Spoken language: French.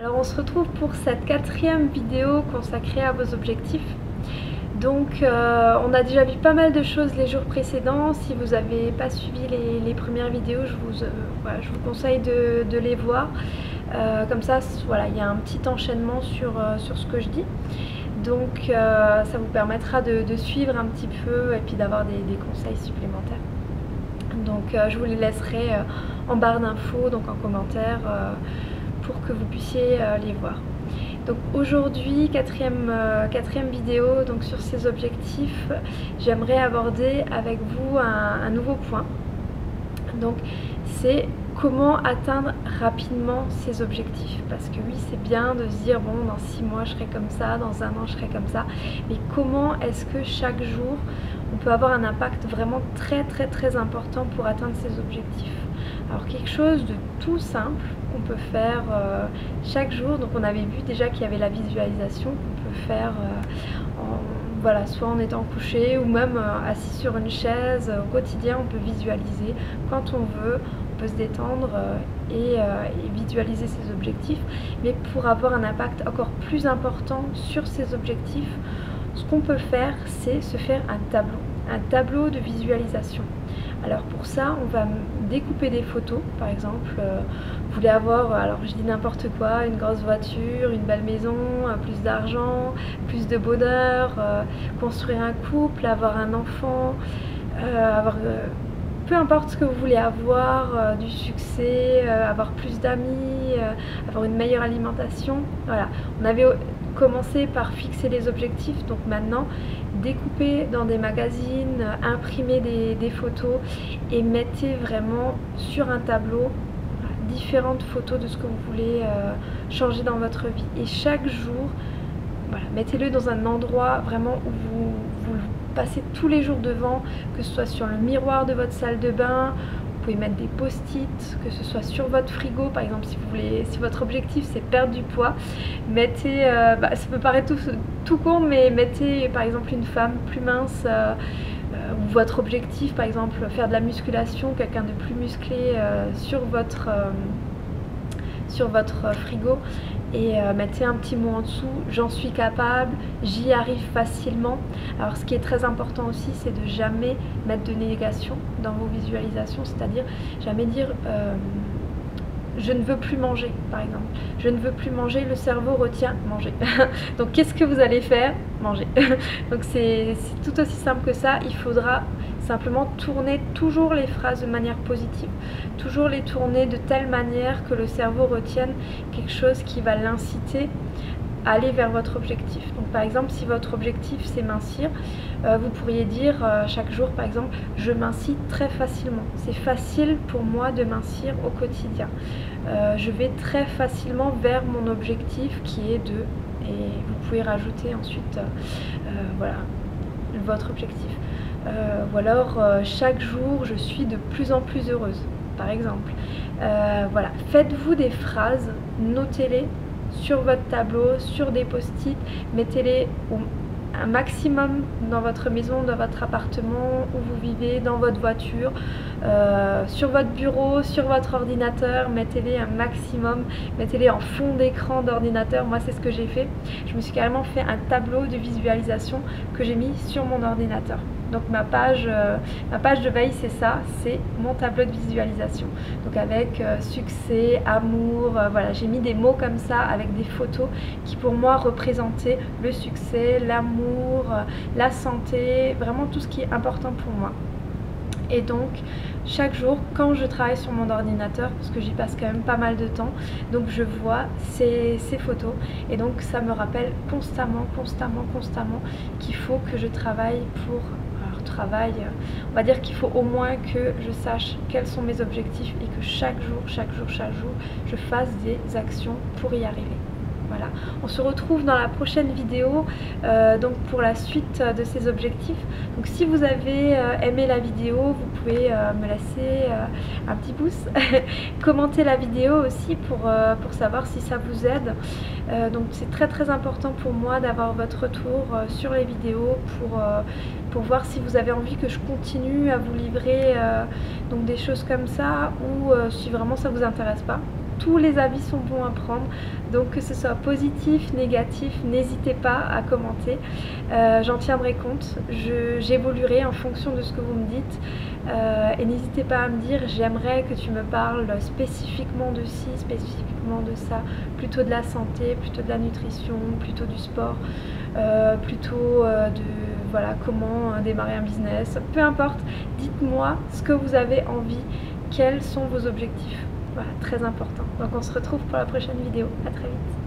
Alors on se retrouve pour cette 4e vidéo consacrée à vos objectifs. Donc on a déjà vu pas mal de choses les jours précédents. Si vous n'avez pas suivi les premières vidéos, voilà, je vous conseille de les voir. Comme ça, voilà, il y a un petit enchaînement sur ce que je dis. Donc ça vous permettra de suivre un petit peu et puis d'avoir des conseils supplémentaires. Donc je vous les laisserai en barre d'infos, donc en commentaire, pour que vous puissiez les voir. Donc aujourd'hui, quatrième vidéo donc sur ces objectifs, j'aimerais aborder avec vous un nouveau point. Donc c'est comment atteindre rapidement ces objectifs. Parce que oui, c'est bien de se dire bon, dans 6 mois je serai comme ça, dans 1 an je serai comme ça, mais comment est-ce que chaque jour on peut avoir un impact vraiment très important pour atteindre ces objectifs? Alors quelque chose de tout simple qu'on peut faire chaque jour. Donc on avait vu déjà qu'il y avait la visualisation qu'on peut faire voilà, soit en étant couché ou même assis sur une chaise. Au quotidien on peut visualiser quand on veut, on peut se détendre et visualiser ses objectifs. Mais pour avoir un impact encore plus important sur ces objectifs, ce qu'on peut faire, c'est se faire un tableau de visualisation. Alors pour ça, on va découper des photos, par exemple, vous voulez avoir, alors je dis n'importe quoi, une grosse voiture, une belle maison, plus d'argent, plus de bonheur, construire un couple, avoir un enfant, peu importe ce que vous voulez avoir, du succès, avoir plus d'amis, avoir une meilleure alimentation. Voilà, on avait commencé par fixer les objectifs, donc maintenant découpez dans des magazines, imprimez des photos et mettez vraiment sur un tableau différentes photos de ce que vous voulez changer dans votre vie. Et chaque jour, voilà, mettez-le dans un endroit vraiment où vous passez tous les jours devant, que ce soit sur le miroir de votre salle de bain. Vous pouvez mettre des post-it, que ce soit sur votre frigo, par exemple si votre objectif c'est perdre du poids, mettez, ça peut paraître tout con, mais mettez par exemple une femme plus mince, ou votre objectif par exemple faire de la musculation, quelqu'un de plus musclé sur votre frigo, et mettez un petit mot en dessous, j'en suis capable, j'y arrive facilement. Alors ce qui est très important aussi, c'est de jamais mettre de négation dans vos visualisations, c'est-à-dire jamais dire je ne veux plus manger, par exemple. Je ne veux plus manger, le cerveau retient manger. Donc qu'est-ce que vous allez faire? Manger. Donc c'est tout aussi simple que ça. Il faudra simplement tourner toujours les phrases de manière positive. Toujours les tourner de telle manière que le cerveau retienne quelque chose qui va l'inciter à aller vers votre objectif. Donc par exemple, si votre objectif c'est mincir, vous pourriez dire chaque jour par exemple, je mincis très facilement. C'est facile pour moi de mincir au quotidien. Je vais très facilement vers mon objectif qui est de... Et vous pouvez rajouter ensuite voilà, votre objectif. Ou alors chaque jour je suis de plus en plus heureuse, par exemple. Voilà, faites-vous des phrases, notez-les sur votre tableau, sur des post-it, mettez-les un maximum dans votre maison, dans votre appartement où vous vivez, dans votre voiture, sur votre bureau, sur votre ordinateur, mettez-les un maximum, mettez-les en fond d'écran d'ordinateur. Moi c'est ce que j'ai fait, je me suis carrément fait un tableau de visualisation que j'ai mis sur mon ordinateur. Donc ma page de veille c'est ça, c'est mon tableau de visualisation. Donc avec succès, amour, voilà, j'ai mis des mots comme ça avec des photos qui pour moi représentaient le succès, l'amour, la santé, vraiment tout ce qui est important pour moi. Et donc chaque jour quand je travaille sur mon ordinateur, parce que j'y passe quand même pas mal de temps, donc je vois ces photos et donc ça me rappelle constamment qu'il faut que je travaille pour... on va dire qu'il faut au moins que je sache quels sont mes objectifs et que chaque jour, je fasse des actions pour y arriver. Voilà, on se retrouve dans la prochaine vidéo donc pour la suite de ces objectifs. Donc si vous avez aimé la vidéo, vous pouvez me laisser un petit pouce, commenter la vidéo aussi pour savoir si ça vous aide. Donc c'est très important pour moi d'avoir votre retour sur les vidéos pour voir si vous avez envie que je continue à vous livrer donc des choses comme ça, ou si vraiment ça vous intéresse pas. tous les avis sont bons à prendre, donc que ce soit positif, négatif, n'hésitez pas à commenter, j'en tiendrai compte, j'évoluerai en fonction de ce que vous me dites, et n'hésitez pas à me dire j'aimerais que tu me parles spécifiquement de ci, spécifiquement de ça, plutôt de la santé, plutôt de la nutrition, plutôt du sport, plutôt de voilà, comment démarrer un business, peu importe, dites-moi ce que vous avez envie, quels sont vos objectifs. Voilà, très important. Donc on se retrouve pour la prochaine vidéo. À très vite.